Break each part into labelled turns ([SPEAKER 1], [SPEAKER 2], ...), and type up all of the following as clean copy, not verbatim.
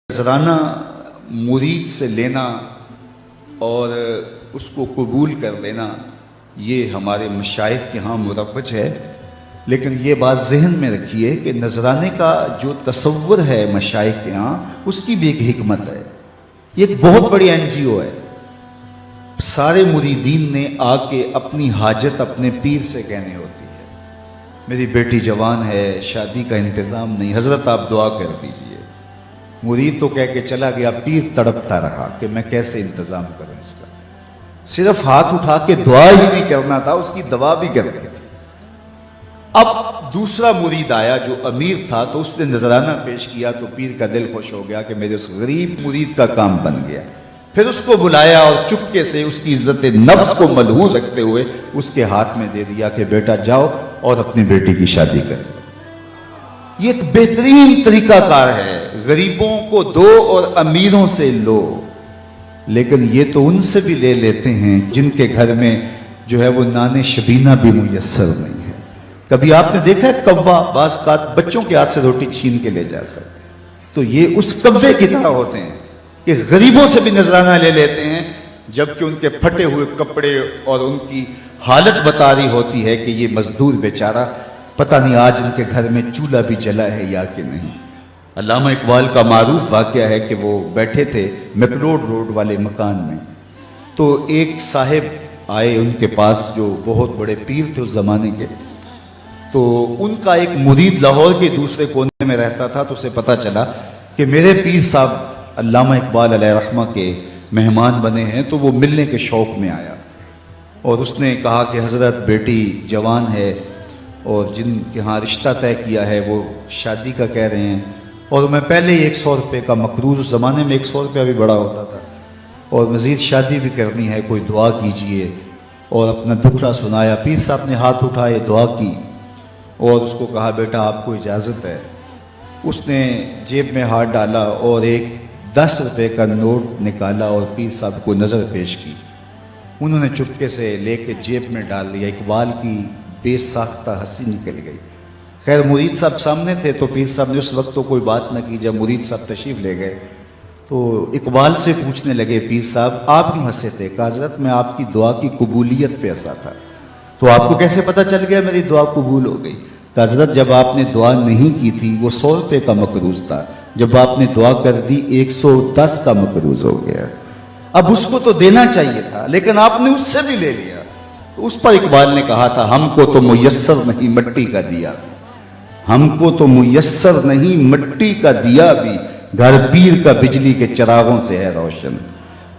[SPEAKER 1] नजराना मुरीद से लेना और उसको कबूल कर लेना ये हमारे मशाइख के यहाँ मुरव्वज है, लेकिन ये बात जहन में रखिए कि नजराने का जो तसव्वुर है मशाइख के यहाँ, उसकी भी एक हिकमत है। ये एक बहुत बड़ी NGO है। सारे मुरीदीन ने आके अपनी हाजत अपने पीर से कहनी होती है। मेरी बेटी जवान है, शादी का इंतज़ाम नहीं, हज़रत आप दुआ कर दीजिए। मुरीद तो कह के चला गया, पीर तड़पता रहा कि मैं कैसे इंतज़ाम करूं इसका। सिर्फ हाथ उठा के दुआ ही नहीं करना था, उसकी दवा भी करनी थी। अब दूसरा मुरीद आया जो अमीर था, तो उसने नजराना पेश किया तो पीर का दिल खुश हो गया कि मेरे उस गरीब मुरीद का काम बन गया। फिर उसको बुलाया और चुपके से उसकी इज्जत नफ्स को मलहूज रखते हुए उसके हाथ में दे दिया कि बेटा जाओ और अपनी बेटी की शादी कर लो। ये एक बेहतरीन तरीकाकार है, गरीबों को दो और अमीरों से लो। लेकिन ये तो उनसे भी ले लेते हैं जिनके घर में जो है वो नाने शबीना भी मुयस्सर नहीं है। कभी आपने देखा है कव्वा बाज़ का बच्चों के हाथ से रोटी छीन के ले जाता है? तो ये उस कव्वे की तरह होते हैं कि गरीबों से भी नजराना ले लेते हैं, जबकि उनके फटे हुए कपड़े और उनकी हालत बता रही होती है कि ये मजदूर बेचारा पता नहीं आज इनके घर में चूल्हा भी जला है या कि नहीं। अल्लामा इकबाल का मारूफ वाक़या है कि वो बैठे थे मैकलोड रोड वाले मकान में, तो एक साहिब आए उनके पास जो बहुत बड़े पीर थे उस ज़माने के। तो उनका एक मुरीद लाहौर के दूसरे कोने में रहता था, तो उसे पता चला कि मेरे पीर साहब अल्लामा इकबाल अलैहि रहमा के मेहमान बने हैं, तो वो मिलने के शौक़ में आया और उसने कहा कि हज़रत बेटी जवान है और जिनके यहाँ रिश्ता तय किया है वो शादी का कह रहे हैं, और मैं पहले ही 100 रुपये का मकरूज़, उस ज़माने में 100 रुपया भी बड़ा होता था, और मज़ीद शादी भी करनी है, कोई दुआ कीजिए। और अपना दुखड़ा सुनाया। पीर साहब ने हाथ उठाए, दुआ की और उसको कहा बेटा आपको इजाज़त है। उसने जेब में हाथ डाला और एक 10 रुपये का नोट निकाला और पीर साहब को नज़र पेश की। उन्होंने चुपके से लेके जेब में डाल दिया। इकबाल की बेसाख्ता हंसी निकल गई। खैर मुरीद साहब सामने थे, तो पीर साहब ने उस वक्त तो कोई बात न की। जब मुरीद साहब तशरीफ़ ले गए तो इकबाल से पूछने लगे, पीर साहब आप क्यों हंसे थे? कहा हज़रत मैं आपकी दुआ की कबूलियत पे हंसा था। तो आपको कैसे पता चल गया मेरी दुआ कबूल हो गई? कहा हज़रत जब आपने दुआ नहीं की थी वो 100 रुपये का मकरूज़ था, जब आपने दुआ कर दी 110 का मकरूज़ हो गया। अब उसको तो देना चाहिए था, लेकिन आपने उससे भी ले लिया। तो उस पर इकबाल ने कहा था, हमको तो मुयस्सर नहीं मट्टी का दिया, हमको तो मुयस्सर नहीं मट्टी का दिया भी, घर पीर का बिजली के चिरागों से है रोशन।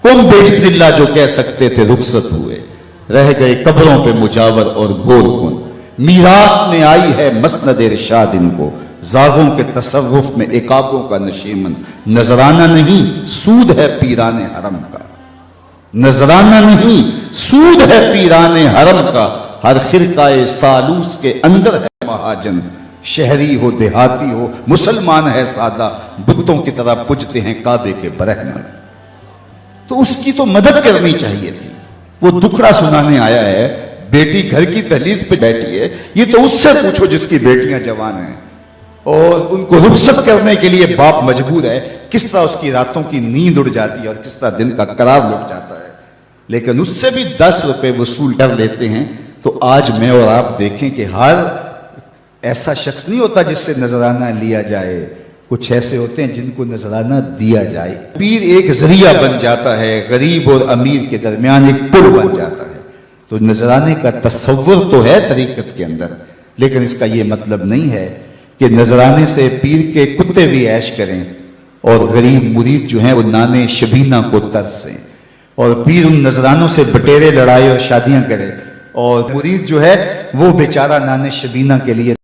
[SPEAKER 1] कुम बेइज़्निल्लाह जो कह सकते थे रुखसत हुए, रह गए कब्रों पे मुजावर और गोल कुन। मीरास में आई है मसनद इरशाद इनको, जागों के तसव्वुफ में इकाबों का नशीमन। नजराना नहीं सूद है पीराने हरम का, नजराना नहीं सूद है पीराने हरम का। हर खिरकाए सालूस के अंदर है महाजन, शहरी हो देहाती हो मुसलमान है सादा, बुतों की तरह पूजते हैं काबे के बरहमन। तो उसकी तो मदद करनी चाहिए थी। वो दुखड़ा सुनाने आया है, बेटी घर की दहलीज पे बैठी है, ये तो उससे पूछो जिसकी बेटियां जवान हैं और उनको रुखसत करने के लिए बाप मजबूर है। किस तरह उसकी रातों की नींद उड़ जाती है और किस तरह दिन का करार लुट जाता है, लेकिन उससे भी 10 रुपये वसूल कर लेते हैं। तो आज मैं और आप देखें कि हर ऐसा शख्स नहीं होता जिससे नजराना लिया जाए, कुछ ऐसे होते हैं जिनको नजराना दिया जाए। पीर एक जरिया बन जाता है, गरीब और अमीर के दरमियान एक पुल बन जाता है। तो नजराने का तसव्वुर तो है तरीकत के अंदर, लेकिन इसका ये मतलब नहीं है कि नजराने से पीर के कुत्ते भी ऐश करें और गरीब मुरीद जो हैं वो नाने शबीना को तरसें, और पीर उन नजरानों से बटेरे लड़ाए और शादियां करे, और मुरीद जो है वो बेचारा नाने शबीना के लिए